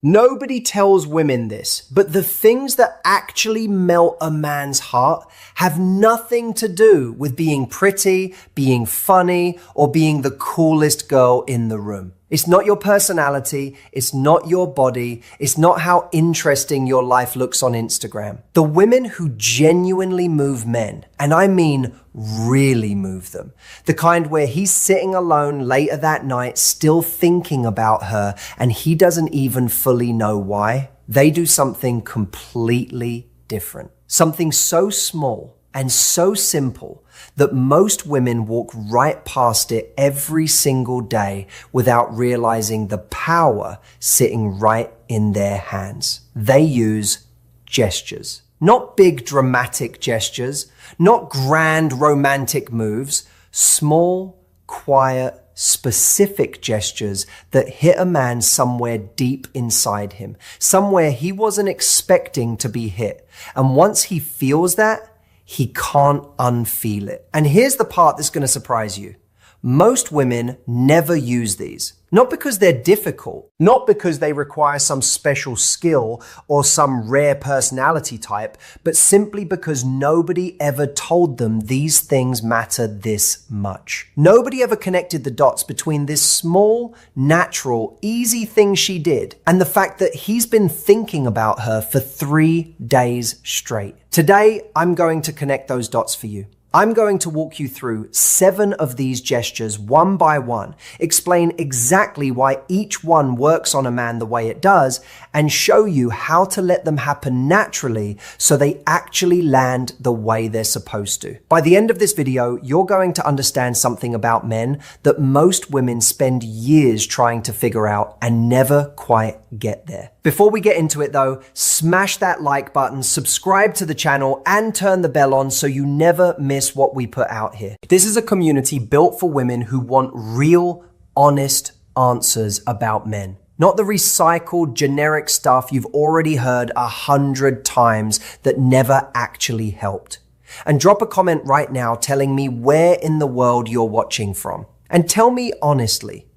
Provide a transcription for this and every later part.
Nobody tells women this, but the things that actually melt a man's heart have nothing to do with being pretty, being funny, or being the coolest girl in the room. It's not your personality, it's not your body, it's not how interesting your life looks on Instagram. The women who genuinely move men, and I mean really move them, the kind where he's sitting alone later that night still thinking about her and he doesn't even fully know why, they do something completely different. Something so small and so simple that most women walk right past it every single day without realizing the power sitting right in their hands. They use gestures. Not big dramatic gestures, not grand romantic moves, small, quiet, specific gestures that hit a man somewhere deep inside him, somewhere he wasn't expecting to be hit. And once he feels that, he can't unfeel it. And here's the part that's going to surprise you. Most women never use these. Not because they're difficult, not because they require some special skill or some rare personality type, but simply because nobody ever told them these things matter this much. Nobody ever connected the dots between this small, natural, easy thing she did and the fact that he's been thinking about her for 3 days straight. Today, I'm going to connect those dots for you. I'm going to walk you through 7 of these gestures one by one, explain exactly why each one works on a man the way it does, and show you how to let them happen naturally so they actually land the way they're supposed to. By the end of this video, you're going to understand something about men that most women spend years trying to figure out and never quite get there. Before we get into it though, smash that like button, subscribe to the channel, and turn the bell on so you never miss what we put out here. This is a community built for women who want real, honest answers about men. Not the recycled, generic stuff you've already heard 100 times that never actually helped. And drop a comment right now telling me where in the world you're watching from. And tell me honestly,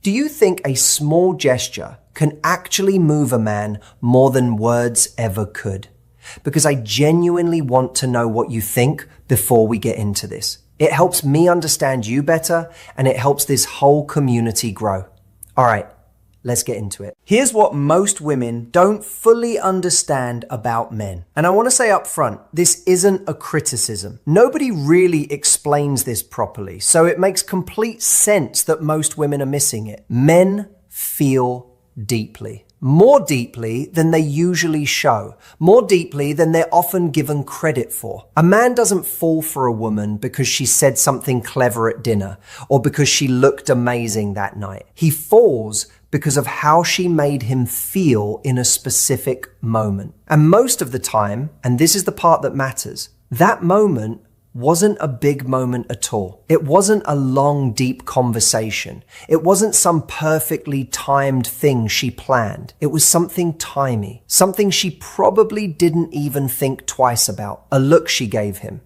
do you think a small gesture can actually move a man more than words ever could? Because I genuinely want to know what you think before we get into this. It helps me understand you better, and it helps this whole community grow. All right, let's get into it. Here's what most women don't fully understand about men. And I want to say up front, this isn't a criticism. Nobody really explains this properly, so it makes complete sense that most women are missing it. Men feel deeply. More deeply than they usually show. More deeply than they're often given credit for. A man doesn't fall for a woman because she said something clever at dinner or because she looked amazing that night. He falls because of how she made him feel in a specific moment. And most of the time, and this is the part that matters, that moment wasn't a big moment at all. It wasn't a long, deep conversation. It wasn't some perfectly timed thing she planned. It was something timey, something she probably didn't even think twice about. A look she gave him,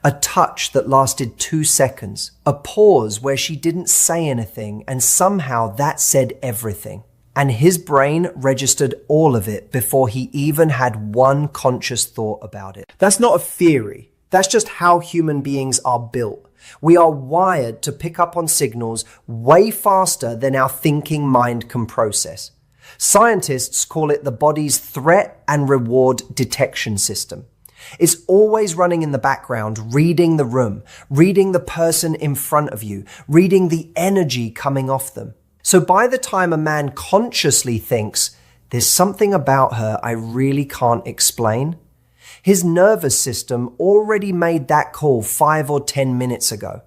a touch that lasted 2 seconds, a pause where she didn't say anything and somehow that said everything. And his brain registered all of it before he even had one conscious thought about it. That's not a theory. That's just how human beings are built. We are wired to pick up on signals way faster than our thinking mind can process. Scientists call it the body's threat and reward detection system. It's always running in the background, reading the room, reading the person in front of you, reading the energy coming off them. So by the time a man consciously thinks, there's something about her I really can't explain, his nervous system already made that call 5 or 10 minutes ago,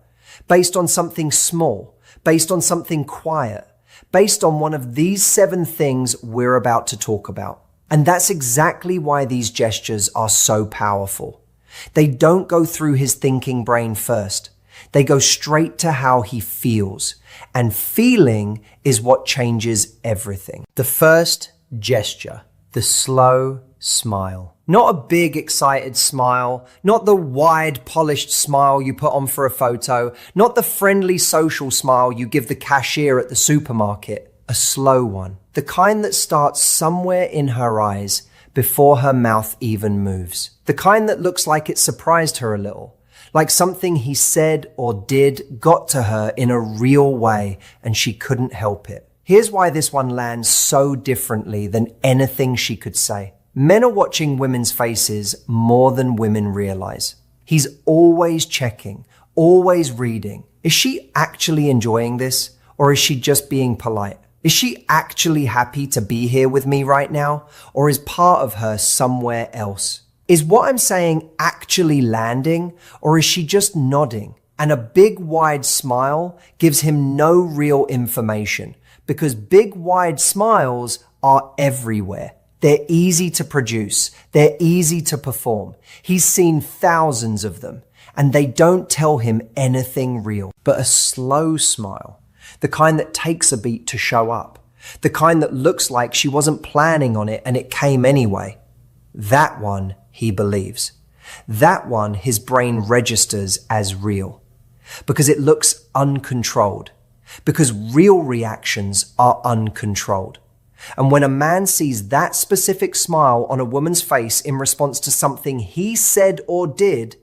based on something small, based on something quiet, based on one of these 7 things we're about to talk about. And that's exactly why these gestures are so powerful. They don't go through his thinking brain first. They go straight to how he feels. And feeling is what changes everything. The first gesture, the slow smile. Not a big, excited smile, not the wide, polished smile you put on for a photo, not the friendly social smile you give the cashier at the supermarket. a slow one, the kind that starts somewhere in her eyes before her mouth even moves, the kind that looks like it surprised her a little, like something he said or did got to her in a real way and she couldn't help it. Here's why this one lands so differently than anything she could say. Men are watching women's faces more than women realize. He's always checking, always reading. Is she actually enjoying this, or is she just being polite? Is she actually happy to be here with me right now, or is part of her somewhere else? Is what I'm saying actually landing, or is she just nodding? And a big wide smile gives him no real information, because big wide smiles are everywhere. They're easy to produce. They're easy to perform. He's seen thousands of them, and they don't tell him anything real. But a slow smile, the kind that takes a beat to show up, the kind that looks like she wasn't planning on it and it came anyway, that one he believes. That one his brain registers as real, because it looks uncontrolled, because real reactions are uncontrolled. And when a man sees that specific smile on a woman's face in response to something he said or did,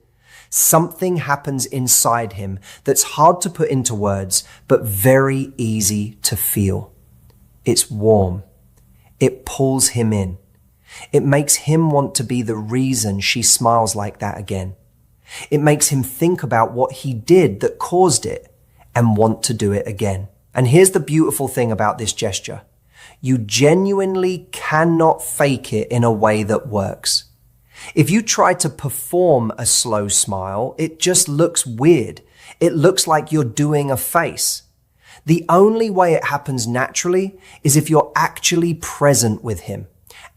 something happens inside him that's hard to put into words, but very easy to feel. It's warm. It pulls him in. It makes him want to be the reason she smiles like that again. It makes him think about what he did that caused it and want to do it again. And here's the beautiful thing about this gesture. You genuinely cannot fake it in a way that works. If you try to perform a slow smile, it just looks weird. It looks like you're doing a face. The only way it happens naturally is if you're actually present with him,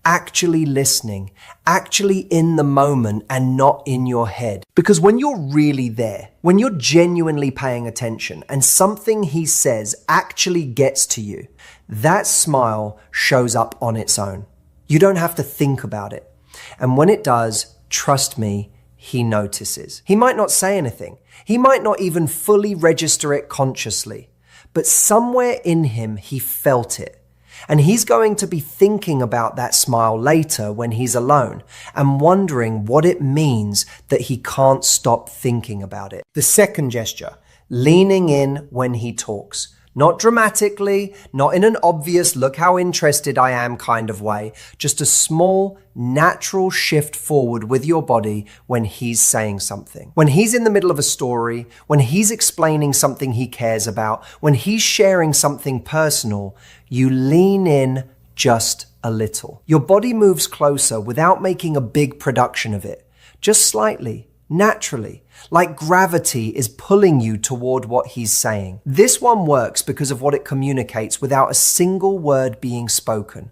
actually listening, actually in the moment and not in your head. Because when you're really there, when you're genuinely paying attention and something he says actually gets to you, that smile shows up on its own. You don't have to think about it. And when it does, trust me, he notices. He might not say anything. He might not even fully register it consciously. But somewhere in him, he felt it. And he's going to be thinking about that smile later when he's alone and wondering what it means that he can't stop thinking about it. The second gesture, leaning in when he talks. Not dramatically, not in an obvious look how interested I am kind of way, just a small, natural shift forward with your body when he's saying something. When he's in the middle of a story, when he's explaining something he cares about, when he's sharing something personal, you lean in just a little. Your body moves closer without making a big production of it, just slightly. Naturally, like gravity is pulling you toward what he's saying. This one works because of what it communicates without a single word being spoken.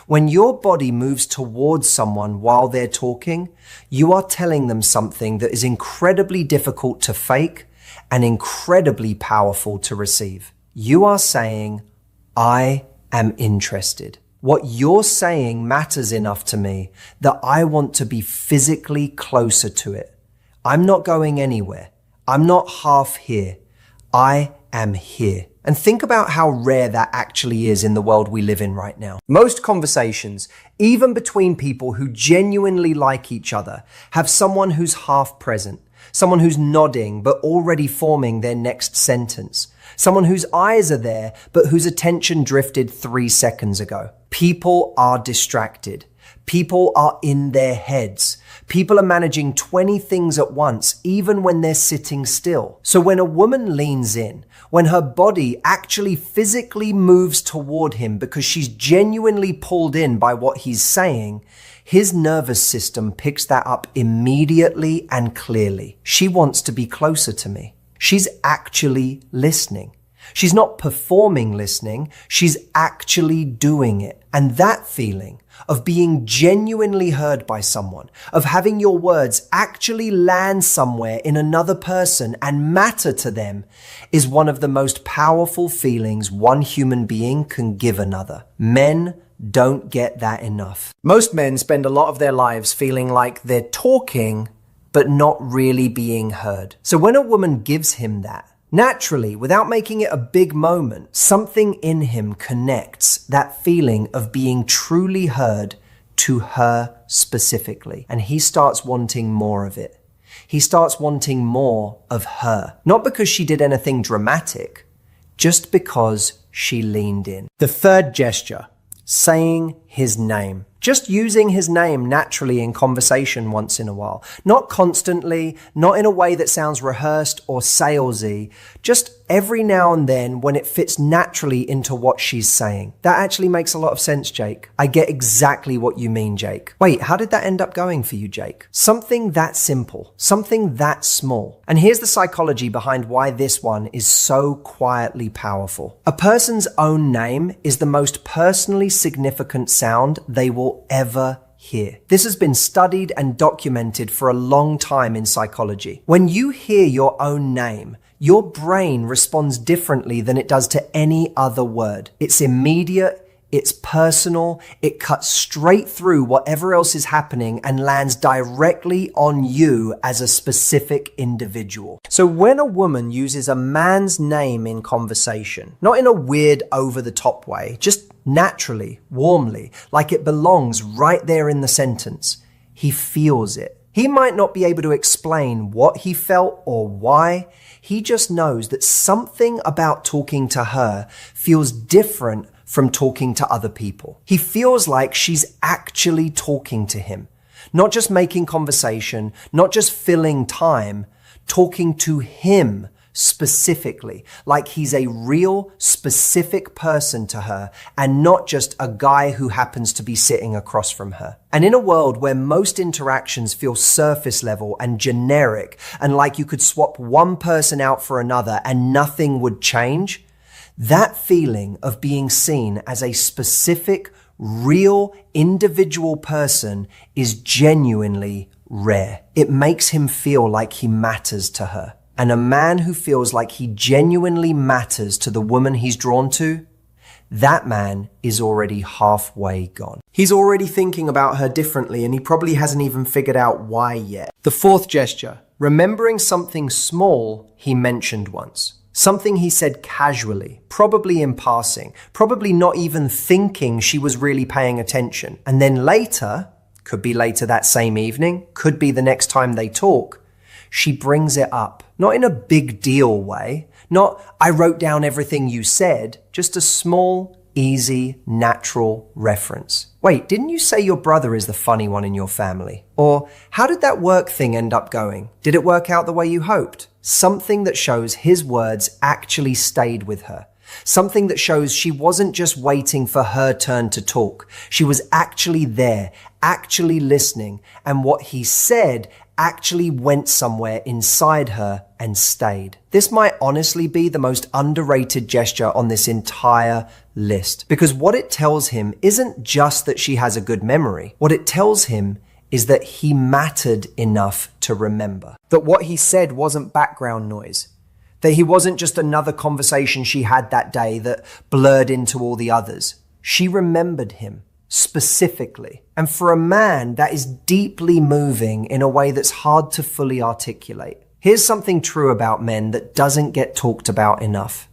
When your body moves towards someone while they're talking, you are telling them something that is incredibly difficult to fake and incredibly powerful to receive. You are saying, I am interested. What you're saying matters enough to me that I want to be physically closer to it. I'm not going anywhere. I'm not half here. I am here. And think about how rare that actually is in the world we live in right now. Most conversations, even between people who genuinely like each other, have someone who's half present, someone who's nodding but already forming their next sentence, someone whose eyes are there but whose attention drifted 3 seconds ago. People are distracted. People are in their heads. People are managing 20 things at once, even when they're sitting still. So when a woman leans in, when her body actually physically moves toward him because she's genuinely pulled in by what he's saying, his nervous system picks that up immediately and clearly. She wants to be closer to me. She's actually listening. She's not performing listening. She's actually doing it. And that feeling of being genuinely heard by someone, of having your words actually land somewhere in another person and matter to them, is one of the most powerful feelings one human being can give another. Men don't get that enough. Most men spend a lot of their lives feeling like they're talking, but not really being heard. So when a woman gives him that, Naturally, without making it a big moment, something in him connects that feeling of being truly heard to her specifically. And he starts wanting more of it. He starts wanting more of her. Not because she did anything dramatic, just because she leaned in. The third gesture, saying his name. Just using his name naturally in conversation once in a while. Not constantly, not in a way that sounds rehearsed or salesy, just every now and then when it fits naturally into what she's saying. That actually makes a lot of sense, Jake. I get exactly what you mean, Jake. Wait, how did that end up going for you, Jake? Something that simple, something that small. And here's the psychology behind why this one is so quietly powerful. A person's own name is the most personally significant sound they will ever hear. This has been studied and documented for a long time in psychology. When you hear your own name, your brain responds differently than it does to any other word. It's immediate, it's personal, it cuts straight through whatever else is happening and lands directly on you as a specific individual. So when a woman uses a man's name in conversation, not in a weird over-the-top way, just naturally, warmly, like it belongs right there in the sentence, he feels it. He might not be able to explain what he felt or why. He just knows that something about talking to her feels different from talking to other people. He feels like she's actually talking to him, not just making conversation, not just filling time, talking to him specifically, like he's a real specific person to her and not just a guy who happens to be sitting across from her. And in a world where most interactions feel surface level and generic and like you could swap one person out for another and nothing would change, that feeling of being seen as a specific, real, individual person is genuinely rare. It makes him feel like he matters to her. And a man who feels like he genuinely matters to the woman he's drawn to, that man is already halfway gone. He's already thinking about her differently and he probably hasn't even figured out why yet. The fourth gesture, remembering something small he mentioned once. Something he said casually, probably in passing, probably not even thinking she was really paying attention. And then later, could be later that same evening, could be the next time they talk, she brings it up. Not in a big deal way, not I wrote down everything you said, just a small, easy, natural reference. Wait, didn't you say your brother is the funny one in your family? Or how did that work thing end up going? Did it work out the way you hoped? Something that shows his words actually stayed with her. Something that shows she wasn't just waiting for her turn to talk. She was actually there, actually listening, and what he said actually went somewhere inside her and stayed. This might honestly be the most underrated gesture on this entire list, because what it tells him isn't just that she has a good memory. What it tells him is that he mattered enough to remember. That what he said wasn't background noise. That he wasn't just another conversation she had that day that blurred into all the others. She remembered him specifically. And for a man, that is deeply moving in a way that's hard to fully articulate. Here's something true about men that doesn't get talked about enough.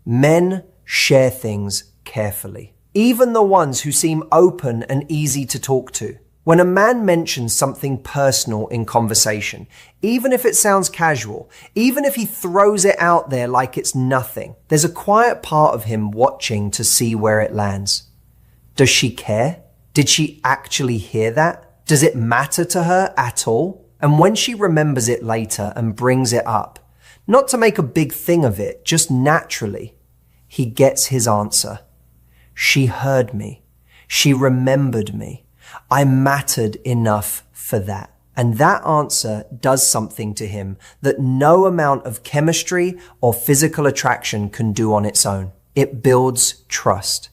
Men share things carefully. Even the ones who seem open and easy to talk to. When a man mentions something personal in conversation, even if it sounds casual, even if he throws it out there like it's nothing, there's a quiet part of him watching to see where it lands. Does she care? Did she actually hear that? Does it matter to her at all? And when she remembers it later and brings it up, not to make a big thing of it, just naturally, he gets his answer. She heard me. She remembered me. I mattered enough for that. And that answer does something to him that no amount of chemistry or physical attraction can do on its own. It builds trust.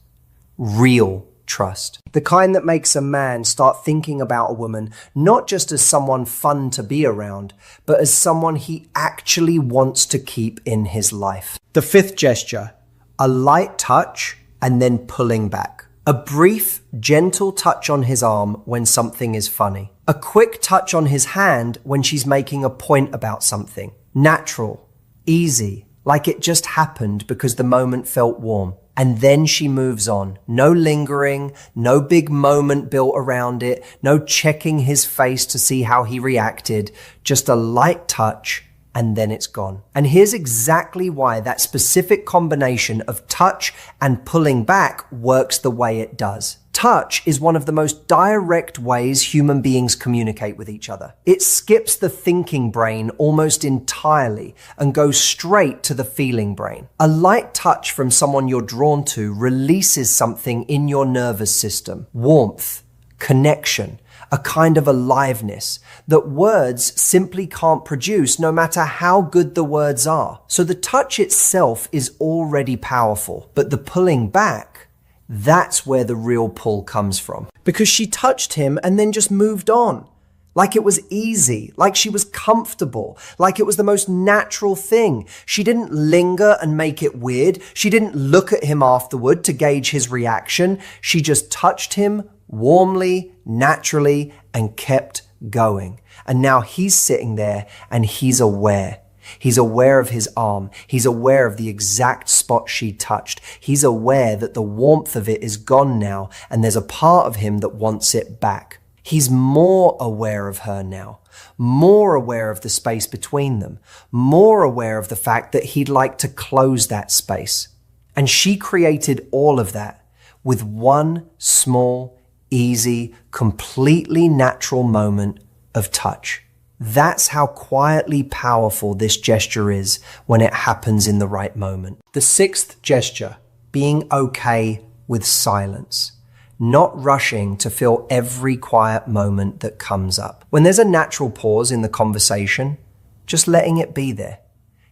Real trust. The kind that makes a man start thinking about a woman not just as someone fun to be around, but as someone he actually wants to keep in his life. The fifth gesture, a light touch and then pulling back. A brief, gentle touch on his arm when something is funny. A quick touch on his hand when she's making a point about something. Natural, easy, like it just happened because the moment felt warm. And then she moves on. No lingering, no big moment built around it, no checking his face to see how he reacted, just a light touch, and then it's gone. And here's exactly why that specific combination of touch and pulling back works the way it does. Touch is one of the most direct ways human beings communicate with each other. It skips the thinking brain almost entirely and goes straight to the feeling brain. A light touch from someone you're drawn to releases something in your nervous system. Warmth, connection, a kind of aliveness that words simply can't produce no matter how good the words are. So the touch itself is already powerful, but the pulling back, that's where the real pull comes from. Because she touched him and then just moved on. Like it was easy, like she was comfortable, like it was the most natural thing. She didn't linger and make it weird. She didn't look at him afterward to gauge his reaction. She just touched him warmly, naturally, and kept going. And now he's sitting there and he's aware. He's aware of his arm. He's aware of the exact spot she touched. He's aware that the warmth of it is gone now, and there's a part of him that wants it back. He's more aware of her now, more aware of the space between them, more aware of the fact that he'd like to close that space. And she created all of that with one small, easy, completely natural moment of touch. That's how quietly powerful this gesture is when it happens in the right moment. The sixth gesture, being okay with silence. Not rushing to fill every quiet moment that comes up. When there's a natural pause in the conversation, just letting it be there.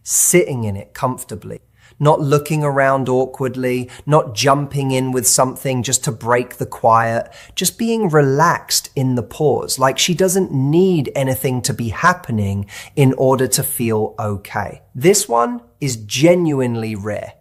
Sitting in it comfortably. Not looking around awkwardly, not jumping in with something just to break the quiet, just being relaxed in the pause, like she doesn't need anything to be happening in order to feel okay. This one is genuinely rare.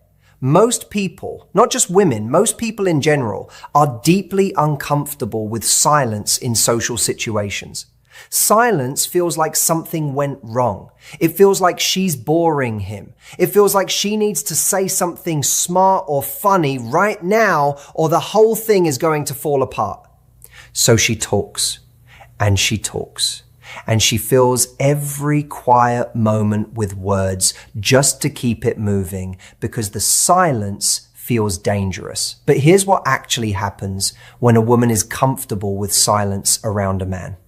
Most people, not just women, most people in general, are deeply uncomfortable with silence in social situations. Silence feels like something went wrong. It feels like she's boring him. It feels like she needs to say something smart or funny right now, or the whole thing is going to fall apart. So she talks, and she talks, and she fills every quiet moment with words just to keep it moving, because the silence feels dangerous. But here's what actually happens when a woman is comfortable with silence around a man.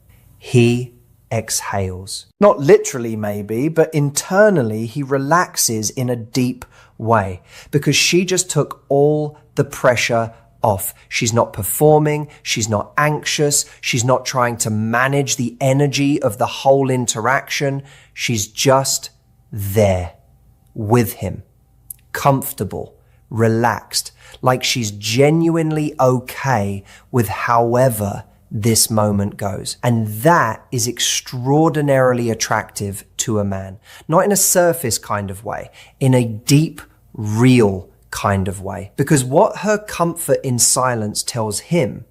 He exhales. Not literally maybe, but internally he relaxes in a deep way because she just took all the pressure off. She's not performing. She's not anxious. She's not trying to manage the energy of the whole interaction. She's just there with him, comfortable, relaxed, like she's genuinely okay with however this moment goes. And that is extraordinarily attractive to a man. Not in a surface kind of way, in a deep, real kind of way. Because what her comfort in silence tells him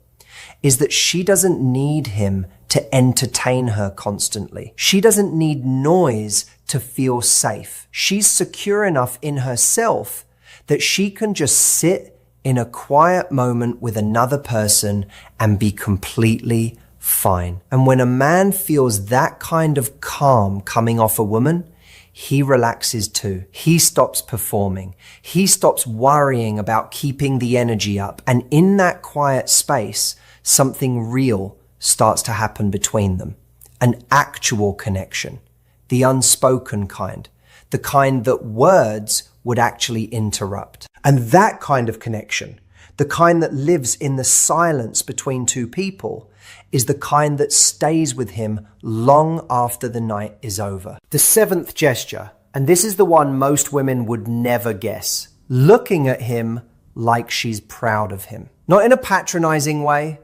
is that she doesn't need him to entertain her constantly. She doesn't need noise to feel safe. She's secure enough in herself that she can just sit in a quiet moment with another person and be completely fine. And when a man feels that kind of calm coming off a woman, he relaxes too. He stops performing. He stops worrying about keeping the energy up. And in that quiet space, something real starts to happen between them. An actual connection, the unspoken kind, the kind that words would actually interrupt. And that kind of connection, the kind that lives in the silence between two people, is the kind that stays with him long after the night is over. The seventh gesture, and this is the one most women would never guess, looking at him like she's proud of him. Not in a patronizing way,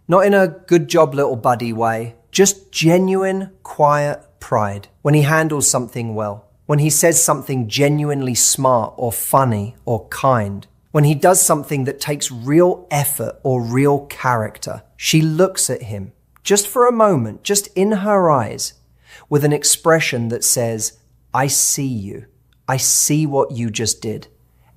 not in a good job little buddy way, just genuine, quiet pride when he handles something well. When he says something genuinely smart or funny or kind, when he does something that takes real effort or real character, she looks at him just for a moment, just in her eyes, with an expression that says, I see you, I see what you just did,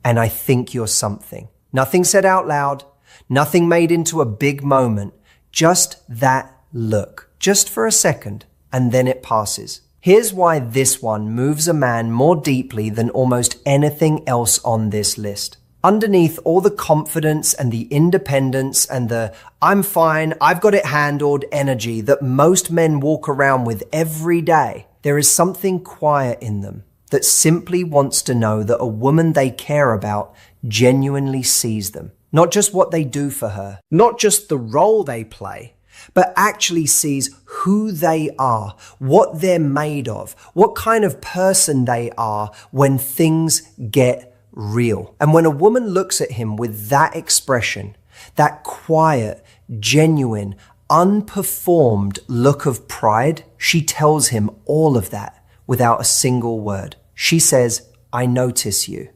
and I think you're something. Nothing said out loud, nothing made into a big moment, just that look, just for a second, and then it passes. Here's why this one moves a man more deeply than almost anything else on this list. Underneath all the confidence and the independence and the "I'm fine, I've got it handled" energy that most men walk around with every day, there is something quiet in them that simply wants to know that a woman they care about genuinely sees them. Not just what they do for her, not just the role they play, but actually sees who they are, what they're made of, what kind of person they are when things get real. And when a woman looks at him with that expression, that quiet, genuine, unperformed look of pride, she tells him all of that without a single word. She says, I notice you.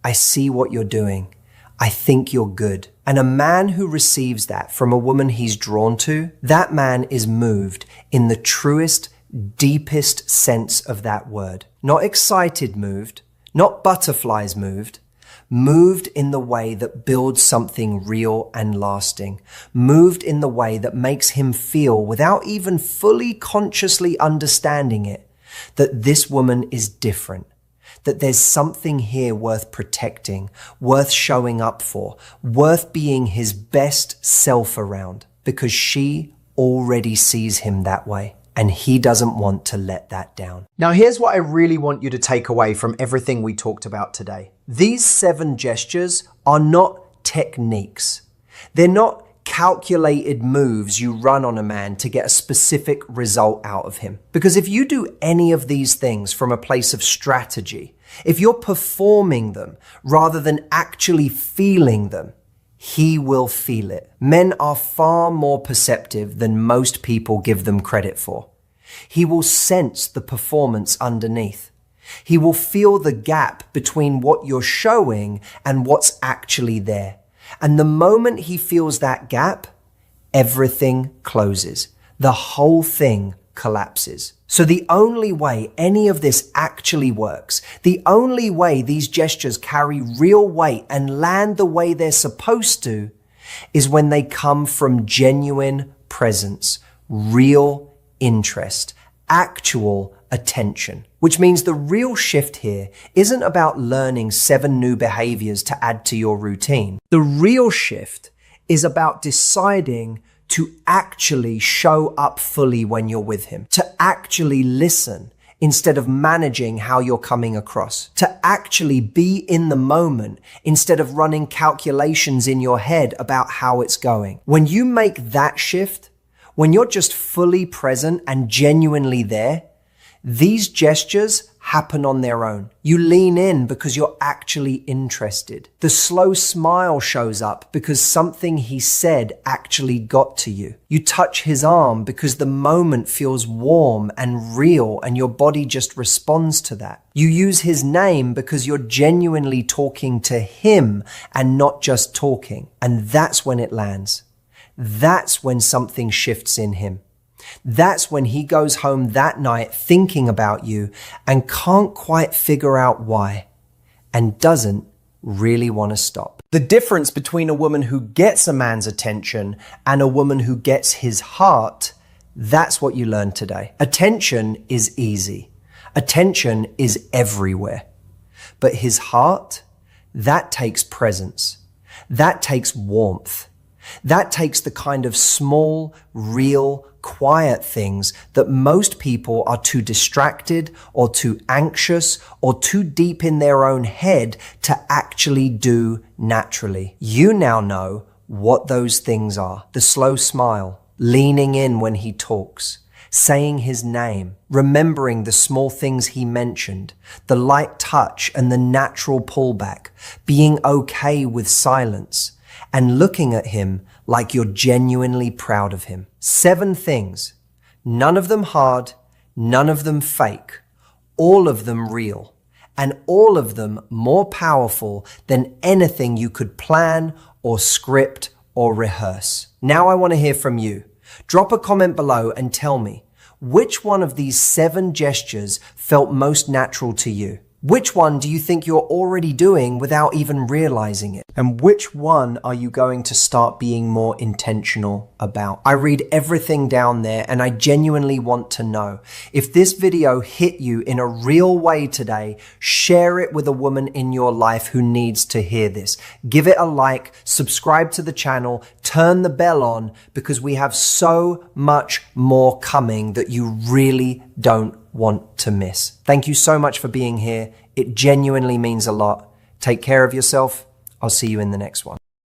I see what you're doing. I think you're good. And a man who receives that from a woman he's drawn to, that man is moved in the truest, deepest sense of that word. Not excited moved, not butterflies moved in the way that builds something real and lasting, moved in the way that makes him feel, without even fully consciously understanding it, that this woman is different, that there's something here worth protecting, worth showing up for, worth being his best self around, because she already sees him that way. And he doesn't want to let that down. Now, here's what I really want you to take away from everything we talked about today. These 7 gestures are not techniques. They're not calculated moves you run on a man to get a specific result out of him. Because if you do any of these things from a place of strategy, if you're performing them rather than actually feeling them, he will feel it. Men are far more perceptive than most people give them credit for. He will sense the performance underneath. He will feel the gap between what you're showing and what's actually there. And the moment he feels that gap, everything closes. The whole thing collapses. So the only way any of this actually works, the only way these gestures carry real weight and land the way they're supposed to, is when they come from genuine presence, real interest, actual attention. Which means the real shift here isn't about learning 7 new behaviors to add to your routine. The real shift is about deciding to actually show up fully when you're with him, to actually listen instead of managing how you're coming across, to actually be in the moment instead of running calculations in your head about how it's going. When you make that shift, when you're just fully present and genuinely there, these gestures happen on their own. You lean in because you're actually interested. The slow smile shows up because something he said actually got to you. You touch his arm because the moment feels warm and real and your body just responds to that. You use his name because you're genuinely talking to him and not just talking. And that's when it lands. That's when something shifts in him. That's when he goes home that night thinking about you and can't quite figure out why and doesn't really want to stop. The difference between a woman who gets a man's attention and a woman who gets his heart, that's what you learned today. Attention is easy. Attention is everywhere. But his heart, that takes presence. That takes warmth. That takes the kind of small, real, quiet things that most people are too distracted or too anxious or too deep in their own head to actually do naturally. You now know what those things are. The slow smile, leaning in when he talks, saying his name, remembering the small things he mentioned, the light touch and the natural pullback, being okay with silence, and looking at him like you're genuinely proud of him. 7 things, none of them hard, none of them fake, all of them real, and all of them more powerful than anything you could plan or script or rehearse. Now I want to hear from you. Drop a comment below and tell me, which one of these 7 gestures felt most natural to you? Which one do you think you're already doing without even realizing it? And which one are you going to start being more intentional about? I read everything down there and I genuinely want to know. If this video hit you in a real way today, share it with a woman in your life who needs to hear this. Give it a like, subscribe to the channel, turn the bell on, because we have so much more coming that you really don't want to miss. Thank you so much for being here. It genuinely means a lot. Take care of yourself. I'll see you in the next one.